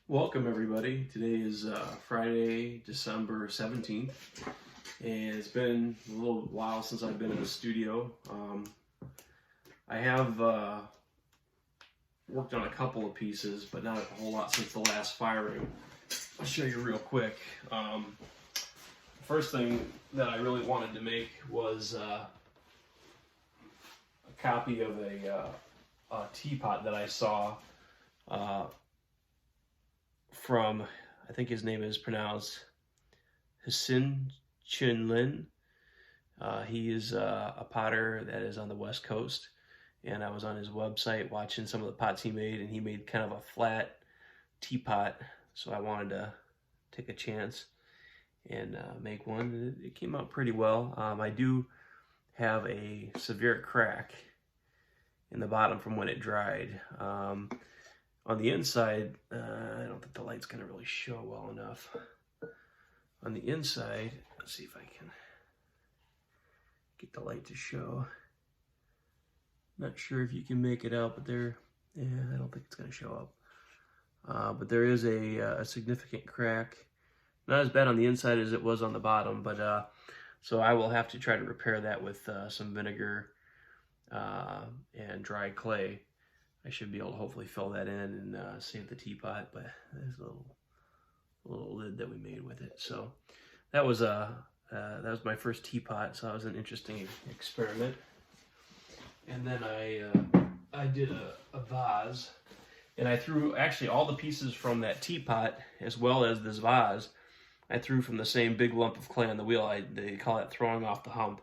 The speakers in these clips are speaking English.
Welcome everybody. Today is Friday, December 17th, and it's been a little while since I've been in the studio. I have worked on a couple of pieces, but not a whole lot since the last firing. I'll show you real quick. First thing that I really wanted to make was a copy of a teapot that I saw from, I think his name is pronounced Hasin Chinlin. He is a potter that is on the West Coast, and I was on his website watching some of the pots he made, and he made kind of a flat teapot, so I wanted to take a chance and make one. It came out pretty well. I do have a severe crack in the bottom from when it dried. On the inside, I don't think the light's going to really show well enough. On the inside, let's see if I can get the light to show. Not sure if you can make it out, but I don't think it's going to show up. But there is a significant crack. Not as bad on the inside as it was on the bottom, but so I will have to try to repair that with some vinegar and dry clay. I should be able to hopefully fill that in and save the teapot, but there's a little lid that we made with it. So that was my first teapot, so that was an interesting experiment. And then I did a vase, and I threw actually all the pieces from that teapot as well as this vase. I threw from the same big lump of clay on the wheel. They call it throwing off the hump.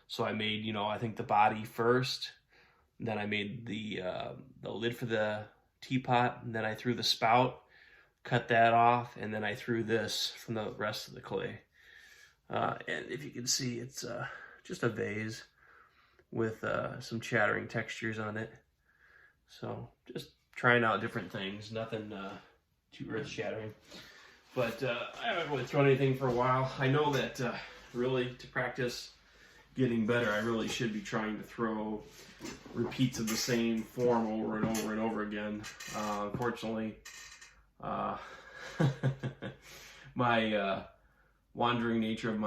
So I made, I think the body first. Then I made the lid for the teapot, and then I threw the spout, cut that off, and then I threw this from the rest of the clay. And if you can see, it's just a vase with some chattering textures on it. So just trying out different things, nothing too earth-shattering. But I haven't really thrown anything for a while. I know that really to practice getting better, I really should be trying to throw repeats of the same form over and over and over again. Unfortunately, my wandering nature of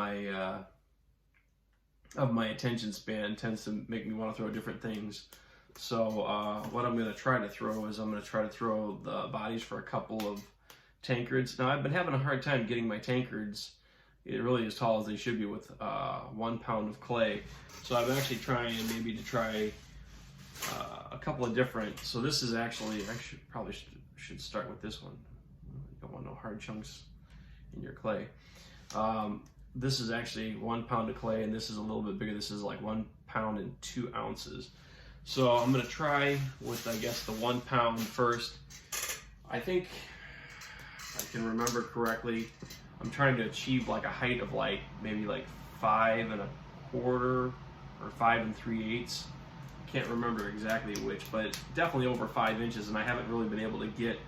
my attention span tends to make me want to throw different things. So what I'm going to try to throw is I'm going to try to throw the bodies for a couple of tankards. Now I've been having a hard time getting my tankards really as tall as they should be with 1 pound of clay. So I'm actually trying maybe to try a couple of different. So this is actually, probably should start with this one. You don't want no hard chunks in your clay. This is actually 1 pound of clay, and this is a little bit bigger. This is like 1 pound and 2 ounces. So I'm going to try with, I guess, the 1 pound first. I think, if I can remember correctly, I'm trying to achieve like a height of like maybe like 5 1/4 or 5 3/8. Can't remember exactly which, but definitely over 5 inches, and I haven't really been able to get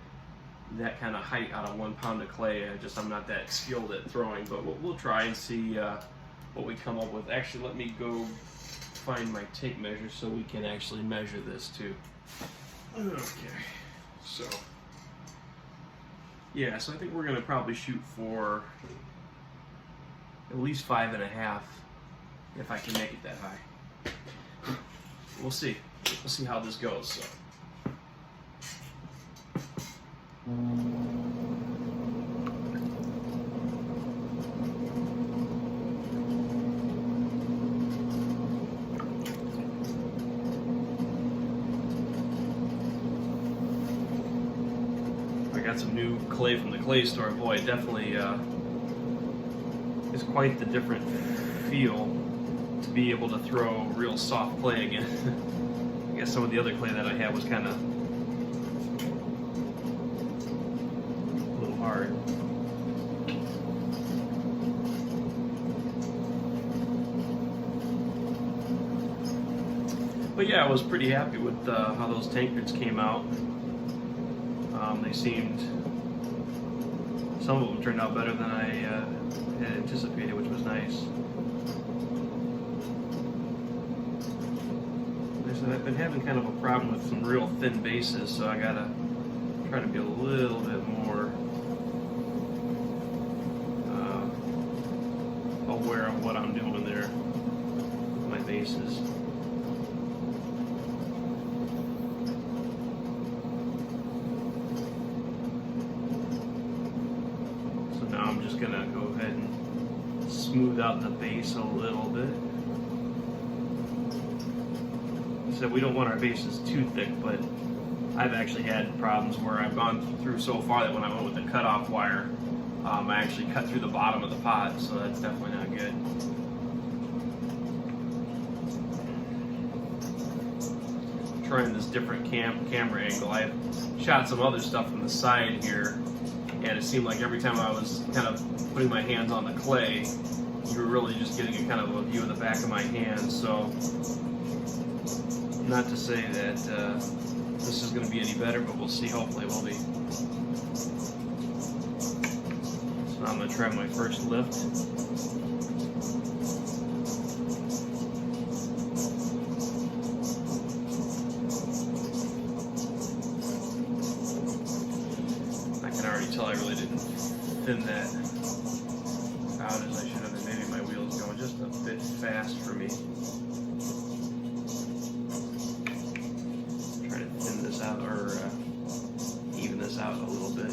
that kind of height out of 1 pound of clay. I'm not that skilled at throwing, but we'll try and see what we come up with. Actually, let me go find my tape measure so we can actually measure this too. Okay, so yeah, so I think we're gonna probably shoot for at least 5 1/2 if I can make it that high. We'll see. We'll see how this goes. So. I got some new clay from the clay store. Boy, it definitely is quite the different feel to be able to throw real soft clay again. I guess some of the other clay that I had was kind of a little hard. But yeah, I was pretty happy with how those tankards came out. They seemed, some of them turned out better than I had anticipated, which was nice. I've been having kind of a problem with some real thin bases, so I gotta try to be a little bit more aware of what I'm doing there with my bases. So now I'm just gonna go ahead and smooth out the base a little bit. So we don't want our bases too thick, but I've actually had problems where I've gone through so far that when I went with the cutoff wire, I actually cut through the bottom of the pot, so that's definitely not good. Trying this different camera angle. I've shot some other stuff from the side here, and it seemed like every time I was kind of putting my hands on the clay, you were really just getting a kind of a view of the back of my hand. So, not to say that this is going to be any better, but we'll see. Hopefully it will be. So now I'm going to try my first lift. I can already tell I really didn't thin that out as I should have, and maybe my wheel's going just a bit fast for me. Out or even this out a little bit.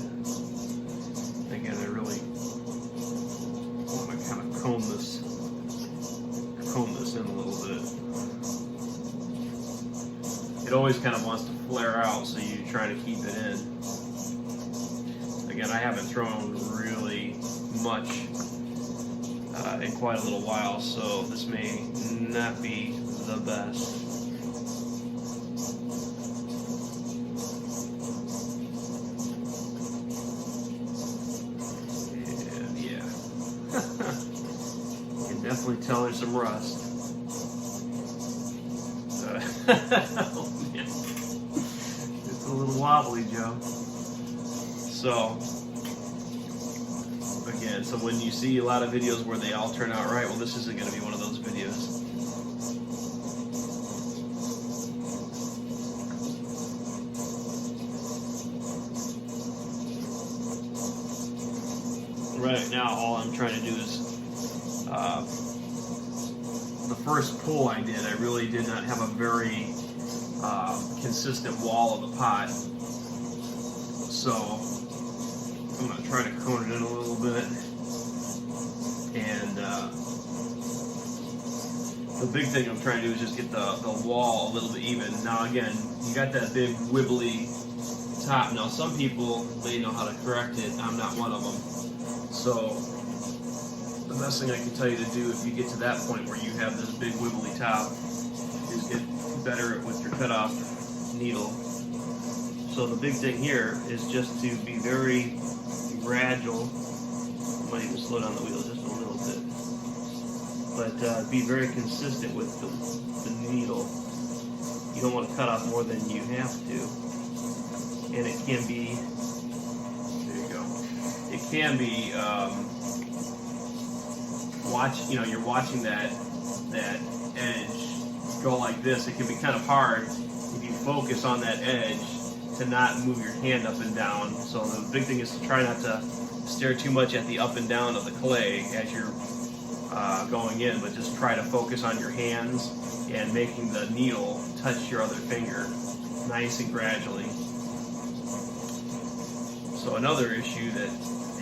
Again, I really want to kind of comb this in a little bit. It always kind of wants to flare out, so you try to keep it in. Again, I haven't thrown really much in quite a little while, so this may not be the best. Definitely tell there's some rust. Oh man, it's a little wobbly, Joe. So again, so when you see a lot of videos where they all turn out right, well, this isn't going to be one of those videos. Right now, all I'm trying to do is the first pull I did, I really did not have a very consistent wall of the pot. So I'm going to try to cone it in a little bit. And the big thing I'm trying to do is just get the wall a little bit even. Now again, you got that big wibbly top. Now some people, they know how to correct it. I'm not one of them. So the best thing I can tell you to do if you get to that point where you have this big wibbly top is get better with your cutoff needle. So the big thing here is just to be very gradual. I might even slow down the wheel just a little bit. But be very consistent with the needle. You don't want to cut off more than you have to. And it can be, there you go, it can be, you're watching that edge go like this. It can be kind of hard if you focus on that edge to not move your hand up and down. So the big thing is to try not to stare too much at the up and down of the clay as you're going in, but just try to focus on your hands and making the needle touch your other finger nice and gradually. So another issue that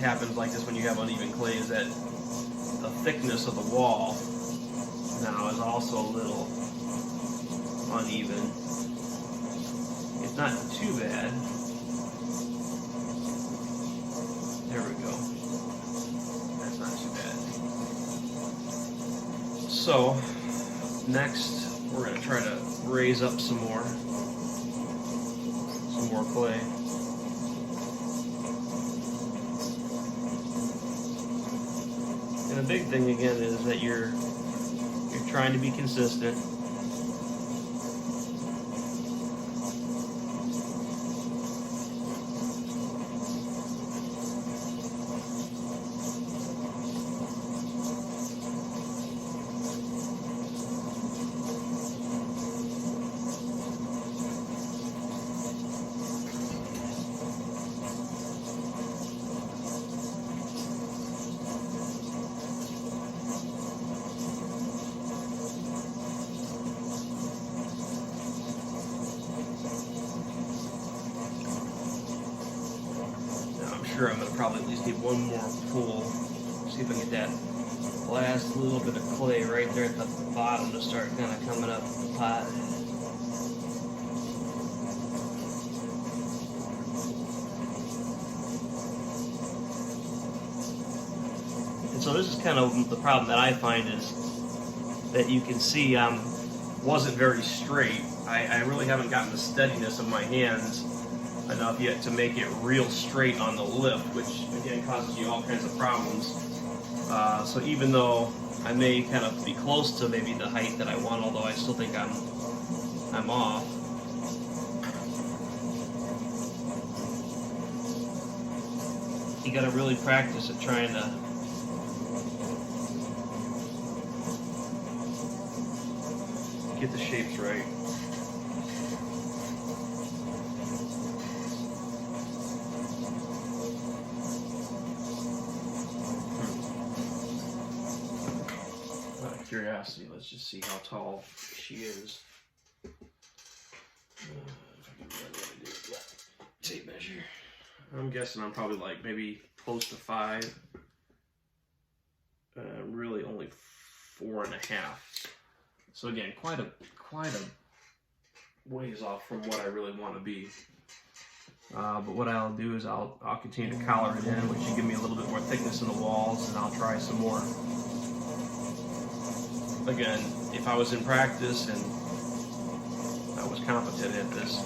happens like this when you have uneven clay is that the thickness of the wall now is also a little uneven. It's not too bad. There we go. That's not too bad. So next we're going to try to raise up some more clay. And the big thing again is that you're trying to be consistent. sure I'm going to probably at least need one more pull. See if I can get that last little bit of clay right there at the bottom to start kind of coming up the pot. And so this is kind of the problem that I find is that you can see wasn't very straight. I really haven't gotten the steadiness of my hands enough yet to make it real straight on the lift, which again causes you all kinds of problems. So even though I may kind of be close to maybe the height that I want, although I still think I'm off. You got to really practice at trying to get the shapes right. Out of curiosity, let's just see how tall she is. If I can remember what I did. Yeah. Tape measure. I'm guessing I'm probably like maybe close to 5. Really only 4.5. So again, quite a ways off from what I really want to be. But what I'll do is I'll continue to collar it in, which should give me a little bit more thickness in the walls, and I'll try some more. Again, if I was in practice and I was competent at this.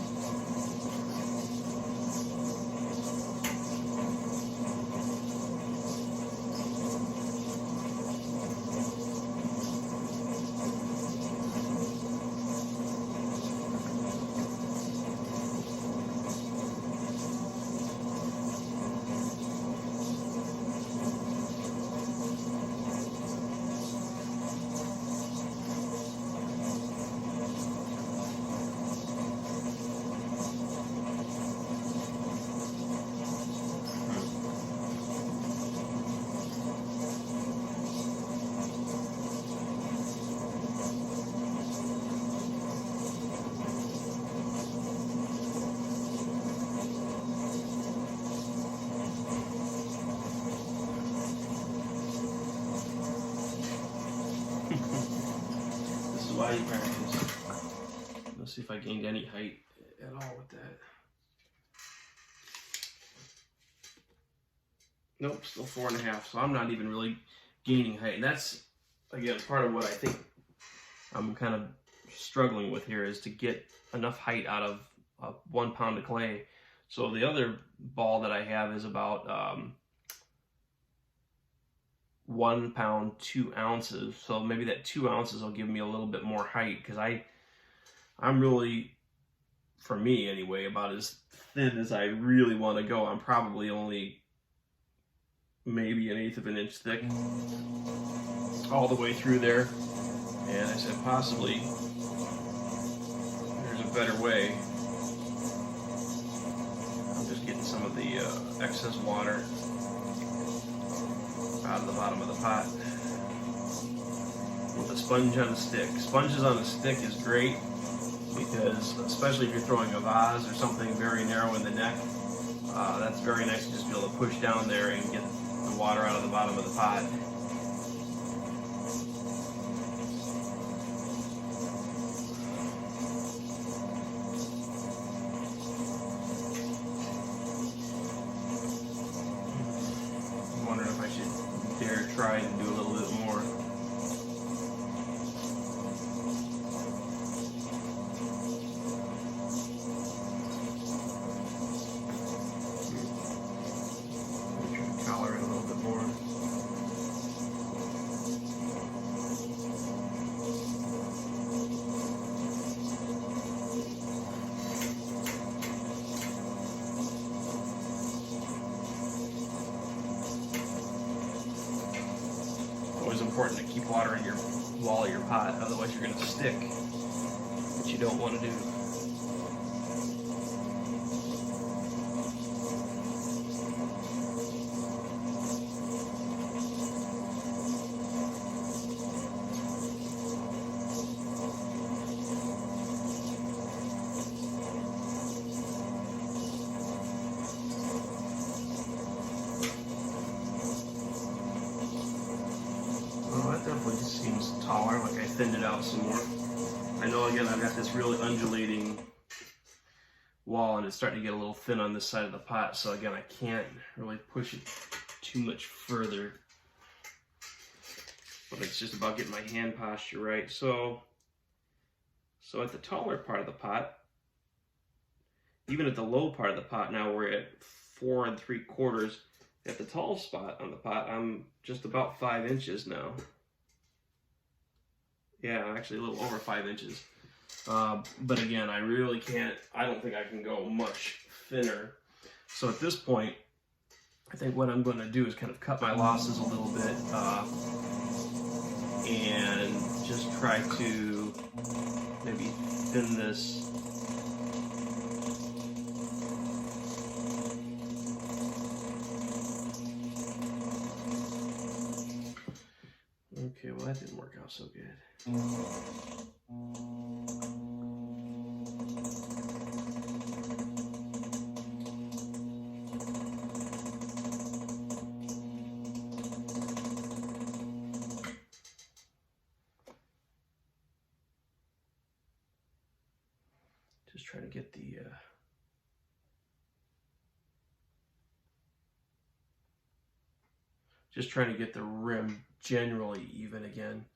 Why you practice. Let's see if I gained any height at all with that. Nope, still 4.5. So I'm not even really gaining height. And that's, again, part of what I think I'm kind of struggling with here is to get enough height out of 1 pound of clay. So the other ball that I have is about 1 pound, 2 ounces. So maybe that 2 ounces will give me a little bit more height, because I'm really, for me anyway, about as thin as I really want to go. I'm probably only maybe 1/8 of an inch thick all the way through there. And I said possibly there's a better way. I'm just getting some of the excess water out of the bottom of the pot with a sponge on a stick. Sponges on a stick is great because, especially if you're throwing a vase or something very narrow in the neck, that's very nice to just be able to push down there and get the water out of the bottom of the pot. I'm wondering if I should dare try and do a little bit more. Collar it a little bit more. Always important to keep water in your wall of your pot, otherwise you're going to stick, which you don't want to do. thinned it out some more. I know, again, I've got this really undulating wall, and it's starting to get a little thin on this side of the pot, so again, I can't really push it too much further. But it's just about getting my hand posture right. So at the taller part of the pot, even at the low part of the pot, now we're at 4 3/4. At the tall spot on the pot, I'm just about 5 inches now. Yeah, actually a little over 5 inches. But again, I really can't, I don't think I can go much thinner. So at this point, I think what I'm going to do is kind of cut my losses a little bit and just try to maybe thin this. Okay, well that didn't work out so good. Just trying to get the rim generally even again.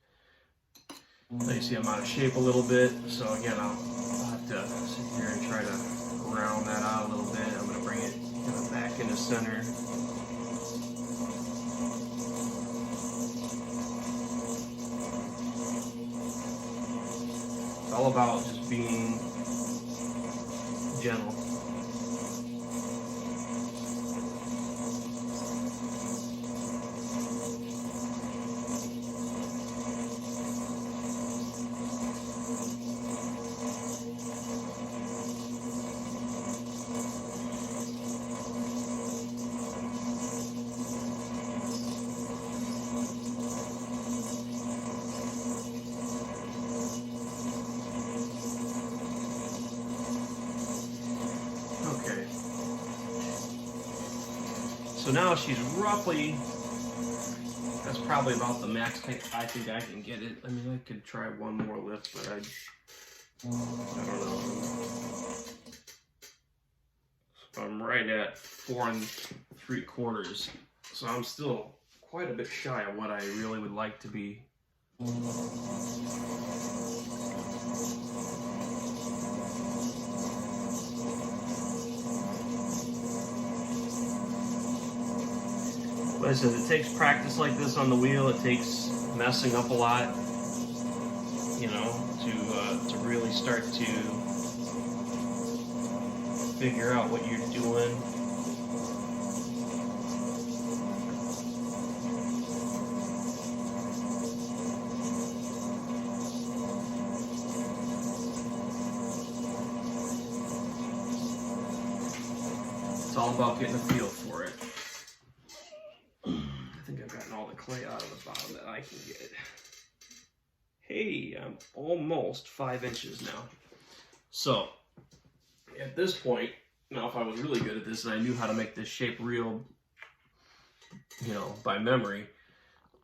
Now you see I'm out of shape a little bit, so again I'll have to sit here and try to round that out a little bit. I'm going to bring it kind of back into center. It's all about just being gentle. So now she's roughly, that's probably about the max I think I can get it. I mean, I could try one more lift, but I don't know. So I'm right at 4 3/4. So I'm still quite a bit shy of what I really would like to be. Like I said, it takes practice like this on the wheel. It takes messing up a lot, you know, to really start to figure out what you're doing. It's all about getting a feel for it. I think I've gotten all the clay out of the bottom that I can get. Hey, I'm almost 5 inches now. So, at this point, now if I was really good at this and I knew how to make this shape real, you know, by memory,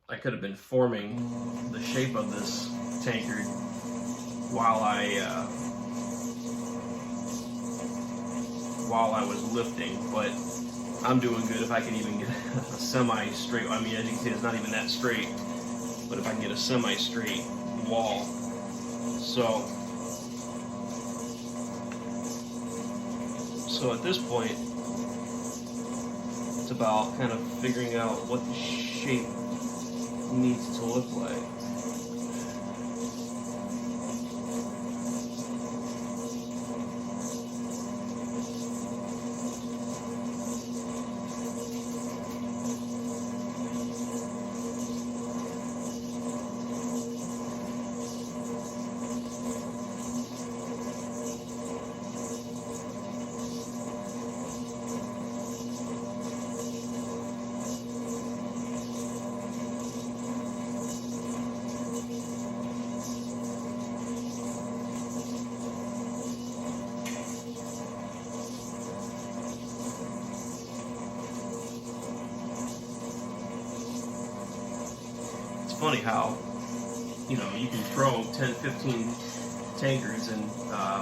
I could have been forming the shape of this tankard while I was lifting, but I'm doing good if I can even get a semi-straight, I mean, as you can see, it's not even that straight, but if I can get a semi-straight wall. So at this point, it's about kind of figuring out what the shape needs to look like. Funny how you know, you can throw 10, 15 tankards, and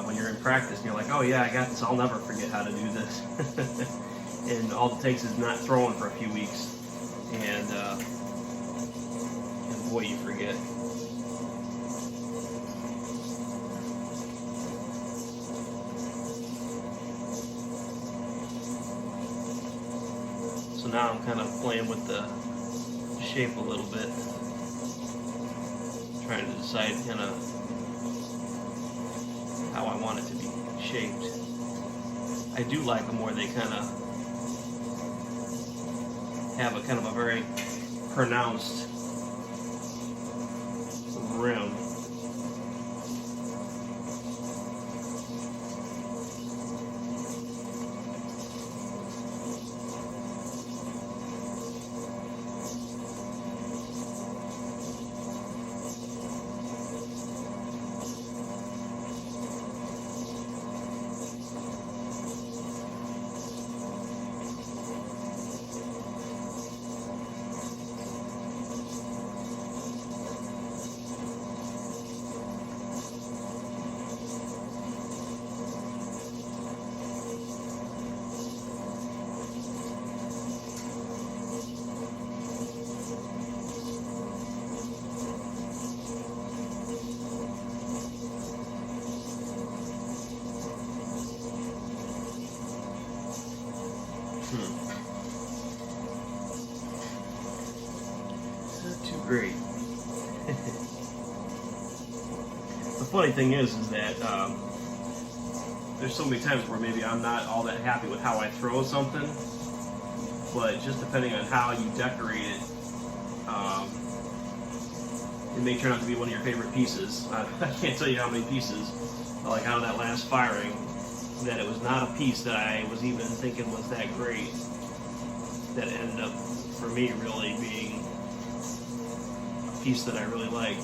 when you're in practice, and you're like, oh yeah, I got this, I'll never forget how to do this. And all it takes is not throwing for a few weeks, and boy, you forget. So now I'm kind of playing with the shape a little bit, trying to decide kind of how I want it to be shaped. I do like them where they kind of have a kind of a very pronounced rim. Not too great. The funny thing is that there's so many times where maybe I'm not all that happy with how I throw something, but just depending on how you decorate it, it may turn out to be one of your favorite pieces. I can't tell you how many pieces, like out of that last firing, that it was not a piece that I was even thinking was that great, that ended up, for me, really being a piece that I really liked.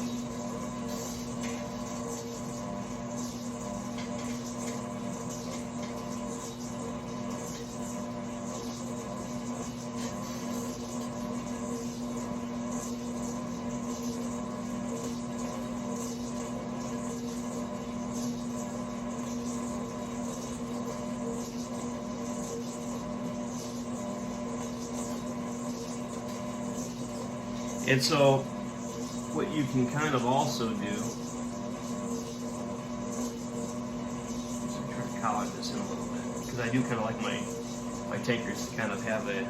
And so, what you can kind of also do, so I'm trying to collar this in a little bit, because I do kind of like my tankards to kind of have a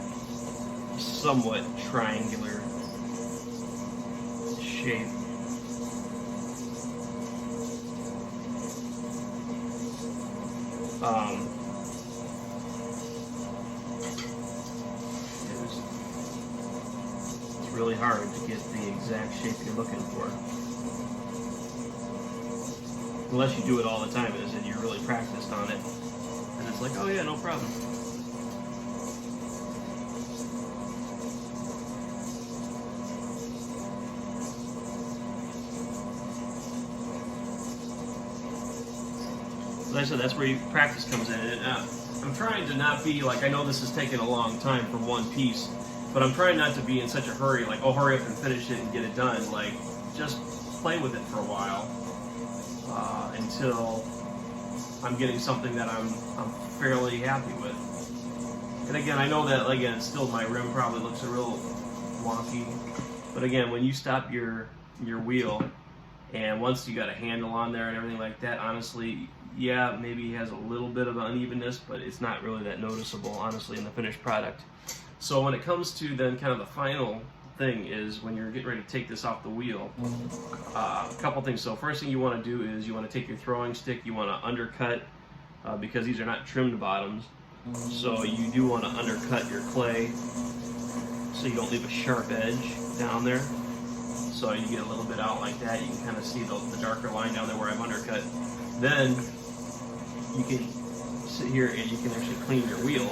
somewhat triangular shape. Really hard to get the exact shape you're looking for, unless you do it all the time and you're really practiced on it, and it's like, oh yeah, no problem. As I said, that's where practice comes in. And, I'm trying to not be like, I know this is taking a long time for one piece, but I'm trying not to be in such a hurry, like, oh, hurry up and finish it and get it done. Like, just play with it for a while until I'm getting something that I'm fairly happy with. And again, I know that, again, still my rim probably looks a real wonky. But again, when you stop your wheel, and once you got a handle on there and everything like that, honestly, yeah, maybe it has a little bit of unevenness, but it's not really that noticeable, honestly, in the finished product. So when it comes to then kind of the final thing is when you're getting ready to take this off the wheel, a couple things. So first thing you want to do is you want to take your throwing stick, you want to undercut, because these are not trimmed bottoms, so you do want to undercut your clay so you don't leave a sharp edge down there. So you get a little bit out like that. You can kind of see the darker line down there where I've undercut. Then you can sit here and you can actually clean your wheel,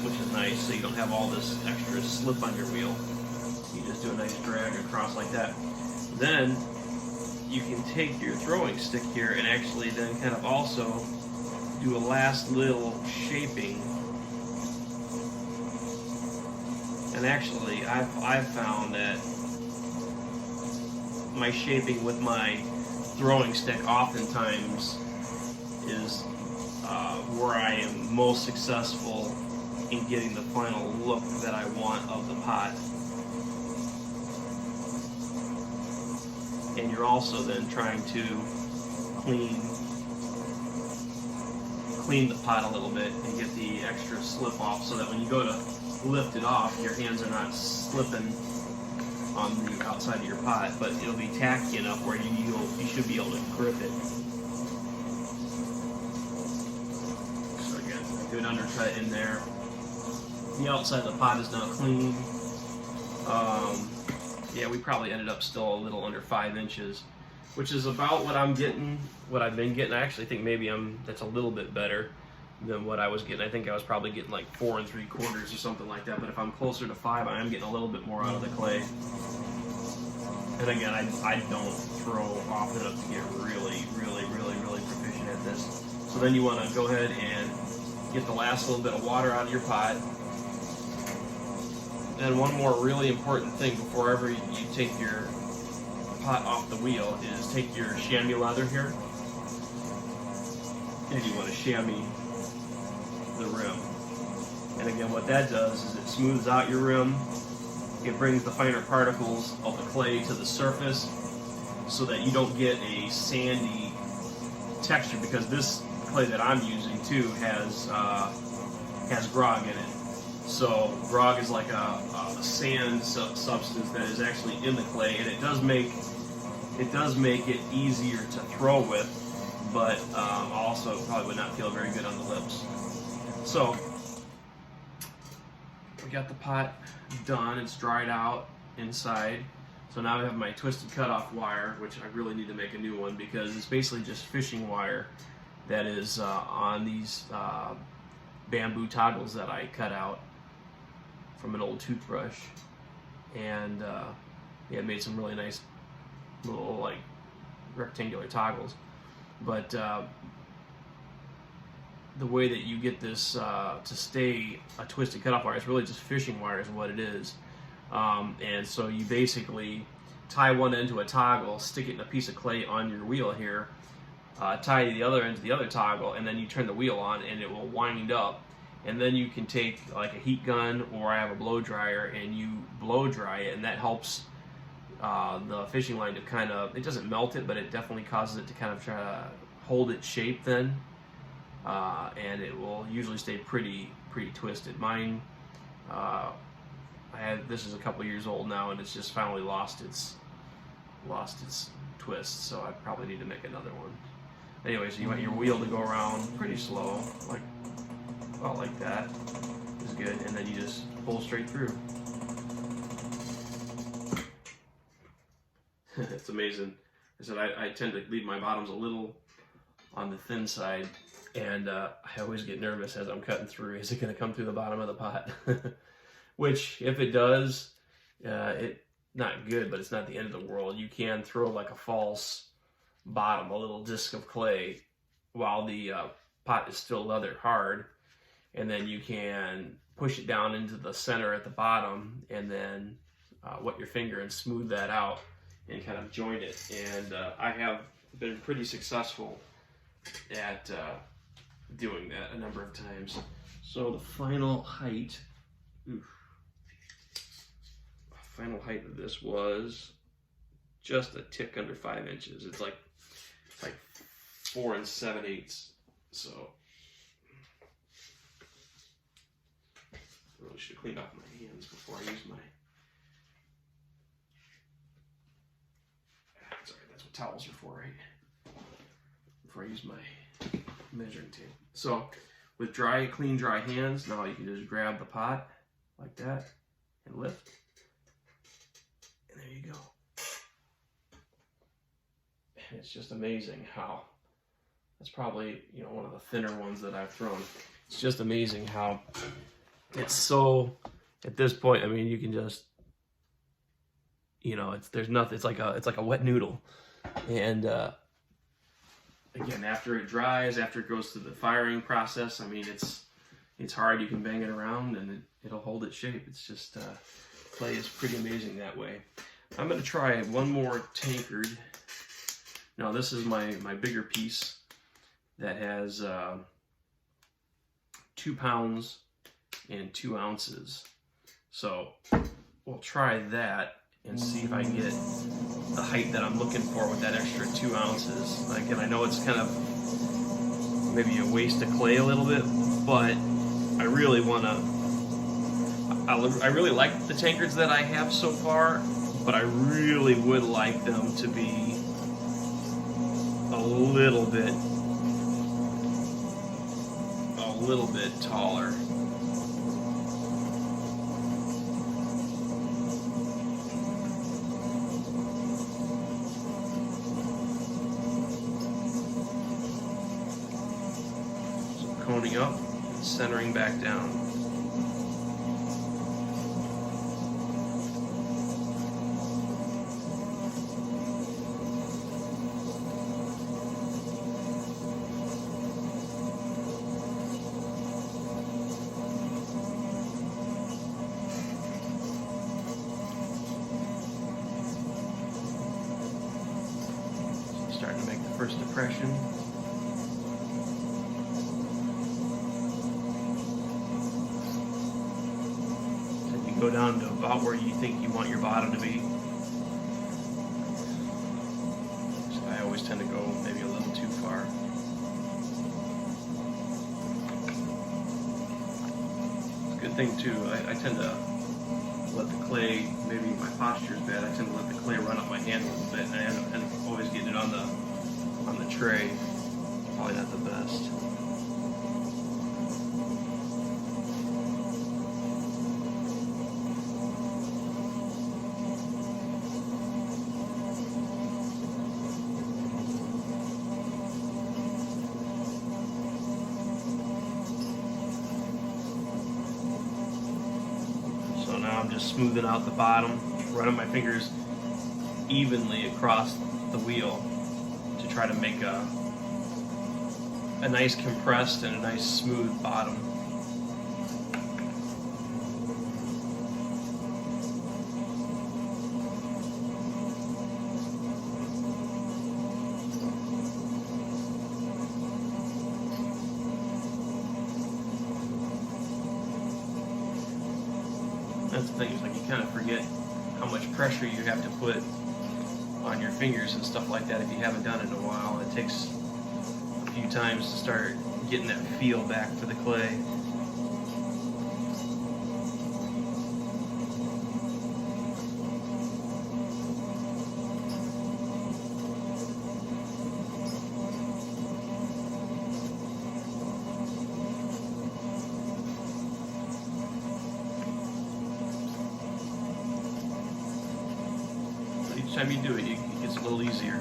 which is nice, so you don't have all this extra slip on your wheel. You just do a nice drag across like that. Then you can take your throwing stick here and actually then kind of also do a last little shaping. And actually, I've found that my shaping with my throwing stick oftentimes is where I am most successful in getting the final look that I want of the pot. And you're also then trying to clean the pot a little bit and get the extra slip off, so that when you go to lift it off, your hands are not slipping on the outside of your pot, but it'll be tacky enough where you should be able to grip it. So again, good undercut in there. The outside of the pot is now clean. Yeah, we probably ended up still a little under 5 inches, which is about what I'm getting, what I've been getting. I actually think maybe that's a little bit better than what I was getting. I think I was probably getting like 4 3/4 or something like that, but if I'm closer to 5, I am getting a little bit more out of the clay. And again, I don't throw often enough to get really proficient at this. So then you want to go ahead and get the last little bit of water out of your pot. And one more really important thing before ever you take your pot off the wheel is take your chamois leather here, and you want to chamois the rim. And again, what that does is it smooths out your rim. It brings the finer particles of the clay to the surface so that you don't get a sandy texture, because this clay that I'm using too has grog in it. So grog is like a sand substance that is actually in the clay, and it does make it easier to throw with, but also probably would not feel very good on the lips. So we got the pot done, it's dried out inside. So now I have my twisted cutoff wire, which I really need to make a new one, because it's basically just fishing wire that is on these bamboo toggles that I cut out from an old toothbrush. And yeah, it made some really nice little like rectangular toggles. But the way that you get this to stay a twisted cutoff wire, it's really just fishing wire is what it is. And so you basically tie one end to a toggle, stick it in a piece of clay on your wheel here, tie the other end to the other toggle, and then you turn the wheel on and it will wind up. And then you can take like a heat gun, or I have a blow dryer, and you blow dry it, and that helps the fishing line to kind of, it doesn't melt it, but it definitely causes it to kind of try to hold its shape then. And it will usually stay pretty twisted. Mine, this is a couple years old now, and it's just finally lost its twist, so I probably need to make another one. Anyway, so you want your wheel to go around pretty slow, like about like that is good, and then you just pull straight through. It's amazing. I said I tend to leave my bottoms a little on the thin side, and I always get nervous as I'm cutting through. Is it going to come through the bottom of the pot? Which, if it does, it not good, but it's not the end of the world. You can throw like a false bottom, a little disc of clay, while the pot is still leather hard, and then you can push it down into the center at the bottom, and then wet your finger and smooth that out and kind of join it. And I have been pretty successful at doing that a number of times. So the final height, final height of this was just a tick under 5 inches. It's like 4 7/8. So I really should have cleaned off my hands before I use my. Sorry, that's what towels are for, right? Before I use my measuring tape. So with clean, dry hands, now you can just grab the pot like that and lift. And there you go. And it's just amazing how, that's probably, one of the thinner ones that I've thrown. It's just amazing how it's so, at this point, I mean, you can just, there's nothing, it's like a wet noodle. And again, after it dries, after it goes through the firing process, I mean, it's hard. You can bang it around and it'll hold its shape. It's just, clay is pretty amazing that way. I'm going to try one more tankard. Now this is my bigger piece that has 2 pounds and 2 ounces. So we'll try that and see if I can get the height that I'm looking for with that extra 2 ounces. Again, I know it's kind of maybe a waste of clay a little bit, but I really want to, I really like the tankards that I have so far, but I really would like them to be a little bit taller. So coning up and centering back down. Starting to make the first depression. So you go down to about where you think you want your bottom to be. So I always tend to go maybe a little too far. It's a good thing too, I tend to let the clay, maybe my posture is bad, I tend to let the clay run up my hand a little bit, and I end up always getting it on the tray. Probably not the best. So now I'm just smoothing out the bottom, running my fingers evenly across the wheel to try to make a nice compressed and a nice smooth bottom. That's the thing, is like you kind of forget how much pressure you have to put on your fingers and stuff like that if you haven't done it in a while. It takes a few times to start getting that feel back for the clay. Each time you do it, it gets a little easier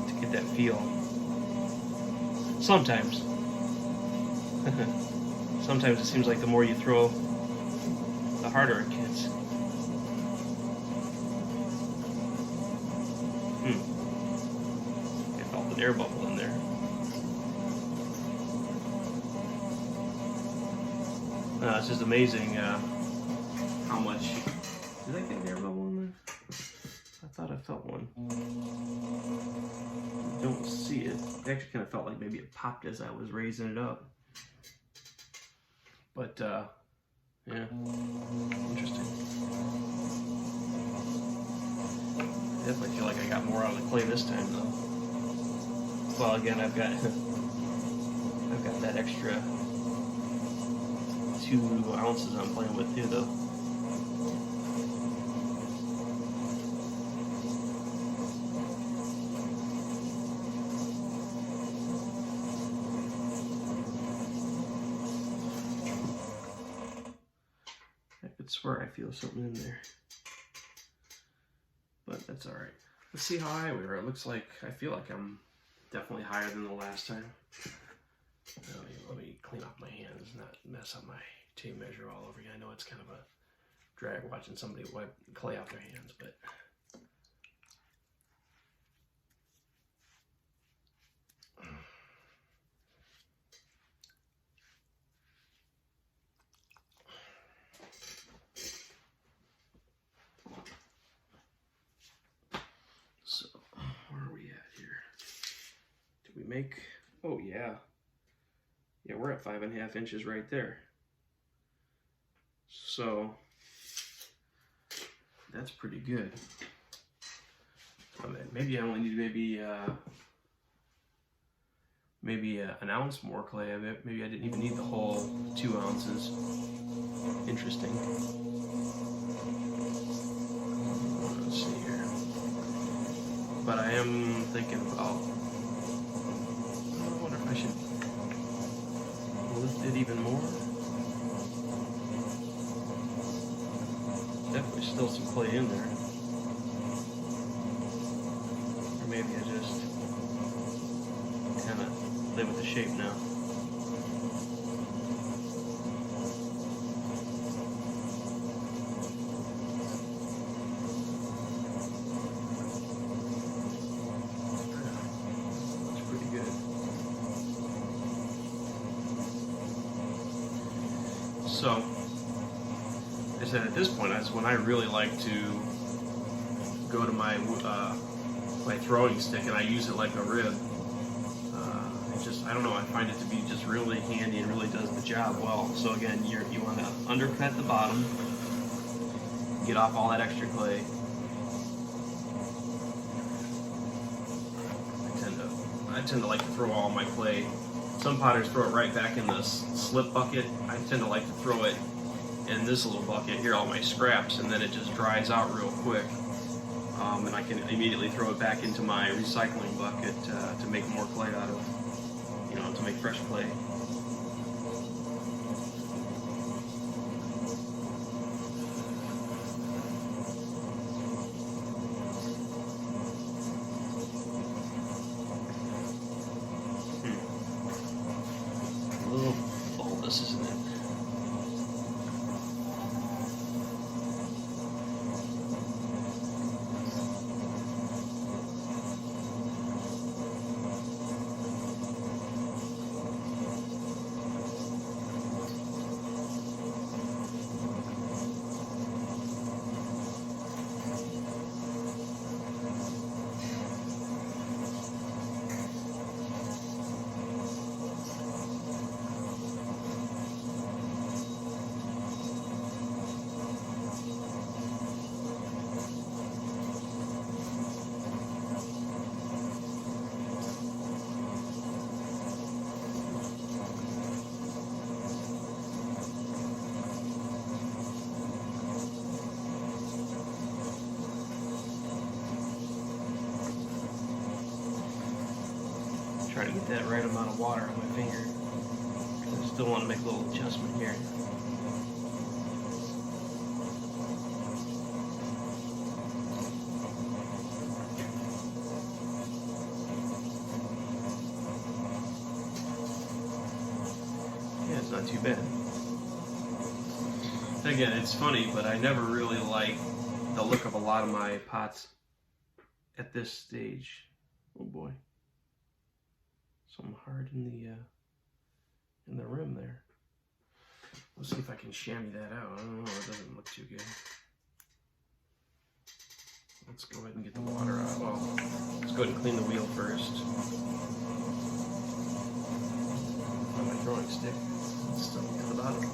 to get that feel. Sometimes. Sometimes it seems like the more you throw, the harder it gets. I felt an air bubble in there. It's just amazing how much. Did I get an air bubble in there? I thought I felt one. Don't see it. It actually kind of felt like maybe it popped as I was raising it up. But, yeah, interesting. I definitely feel like I got more out of the clay this time, though. Well, again, I've got that extra 2 ounces I'm playing with too, though. I could swear I feel something in there, but that's all right. Let's see how high we are. It looks like, I feel like I'm definitely higher than the last time. Let me clean off my hands, not mess up my tape measure all over again. I know it's kind of a drag watching somebody wipe clay off their hands, but make? Oh yeah. Yeah, we're at 5.5 inches right there. So that's pretty good. Maybe I only need maybe an ounce more clay. Maybe I didn't even need the whole 2 ounces. Interesting. Let's see here. But I am thinking about, I wonder if I should lift it even more. Definitely still some clay in there. Or maybe I just kind of play with the shape now. Looks pretty good. So, I said at this point, that's when I really like to go to my my throwing stick, and I use it like a rib. I don't know, I find it to be just really handy and really does the job well. So again, you want to undercut the bottom, get off all that extra clay. I tend to like to throw all my clay. Some potters throw it right back in the slip bucket. I tend to like to throw it in this little bucket here, all my scraps, and then it just dries out real quick. And I can immediately throw it back into my recycling bucket to make more clay out of. To make fresh clay. A little bulbous, isn't it? Try to get that right amount of water on my finger. I still want to make a little adjustment here. Yeah, it's not too bad. Again, it's funny, but I never really like the look of a lot of my pots at this stage. Oh boy. Something hard in the rim there. Let's see if I can chamois that out. I don't know, it doesn't look too good. Let's go ahead and get the water out. Well, let's go ahead and clean the wheel first. On my throwing stick. It's still to the bottom.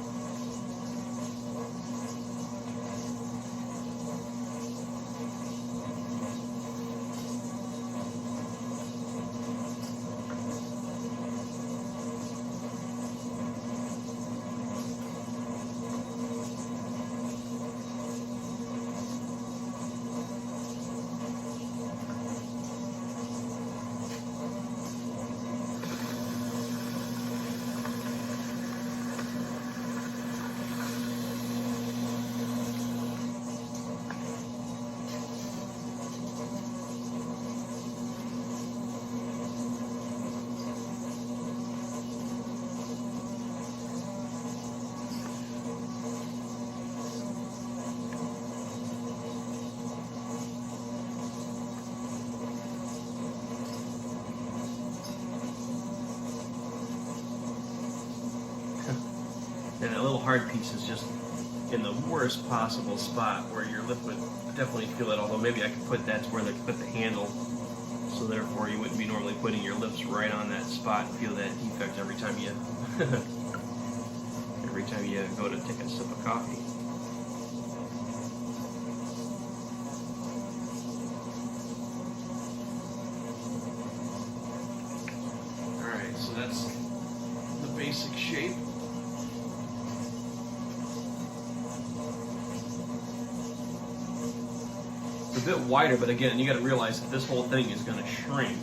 And that little hard piece is just in the worst possible spot where your lip would definitely feel it, although maybe I could put that's where they could put the handle So therefore, you wouldn't be normally putting your lips right on that spot and feel that defect every time you go to take a sip of coffee. All right, so that's the basic shape. It's a bit wider, but again, you got to realize that this whole thing is going to shrink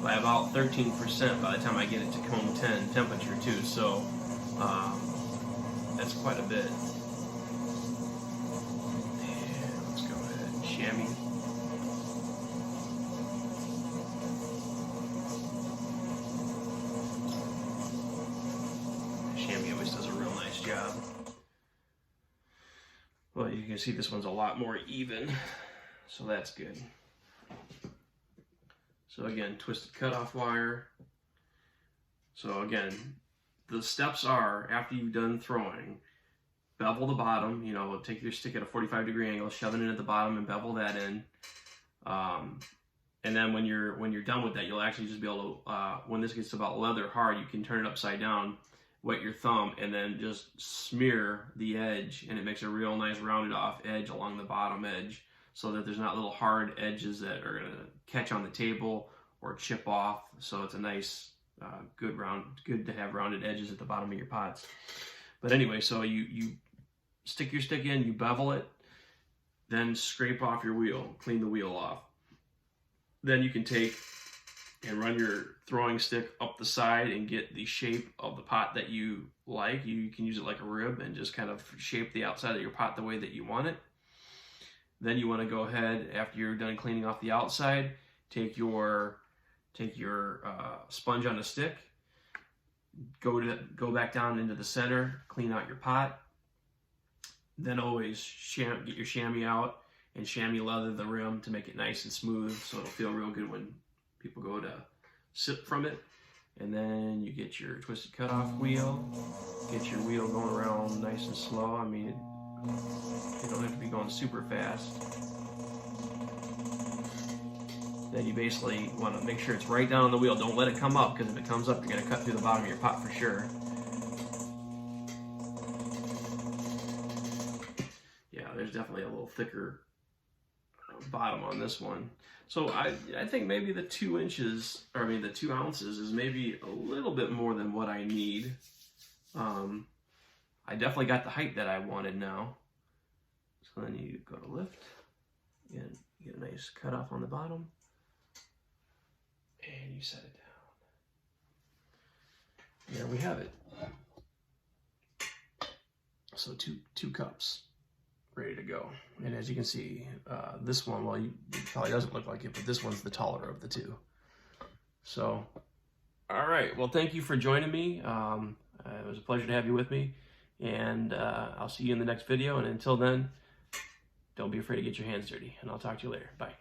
by about 13% by the time I get it to cone 10 temperature too. So that's quite a bit. And let's go ahead and chamois. Chamois always does a real nice job. Well, you can see this one's a lot more even, so that's good. So again, twisted cutoff wire. So again, the steps are, after you've done throwing, bevel the bottom, you know, take your stick at a 45-degree angle, shove it in at the bottom and bevel that in. And then when you're done with that, you'll actually just be able to, when this gets about leather hard, you can turn it upside down, wet your thumb, and then just smear the edge, and it makes a real nice rounded off edge along the bottom edge, so that there's not little hard edges that are going to catch on the table or chip off. So it's a nice, good to have rounded edges at the bottom of your pots. But anyway, so you stick your stick in, you bevel it, then scrape off your wheel, clean the wheel off. Then you can take and run your throwing stick up the side and get the shape of the pot that you like. You can use it like a rib and just kind of shape the outside of your pot the way that you want it. Then you want to go ahead, after you're done cleaning off the outside, take your sponge on a stick, go back down into the center, clean out your pot. Then always get your chamois out and chamois leather the rim to make it nice and smooth, so it'll feel real good when people go to sip from it. And then you get your twisted cutoff wheel, get your wheel going around nice and slow. I mean, you don't have to be going super fast. Then you basically want to make sure it's right down on the wheel. Don't let it come up, because if it comes up, you're going to cut through the bottom of your pot for sure. Yeah, there's definitely a little thicker bottom on this one. So I think maybe the 2 inches, or I mean the 2 ounces is maybe a little bit more than what I need. I definitely got the height that I wanted now. So then you go to lift, and you get a nice cutoff on the bottom, and you set it down. There we have it. So two cups ready to go. And as you can see, this one, well, it probably doesn't look like it, but this one's the taller of the two. So, all right. Well, thank you for joining me. It was a pleasure to have you with me. And I'll see you in the next video. And until then, don't be afraid to get your hands dirty. And I'll talk to you later. Bye.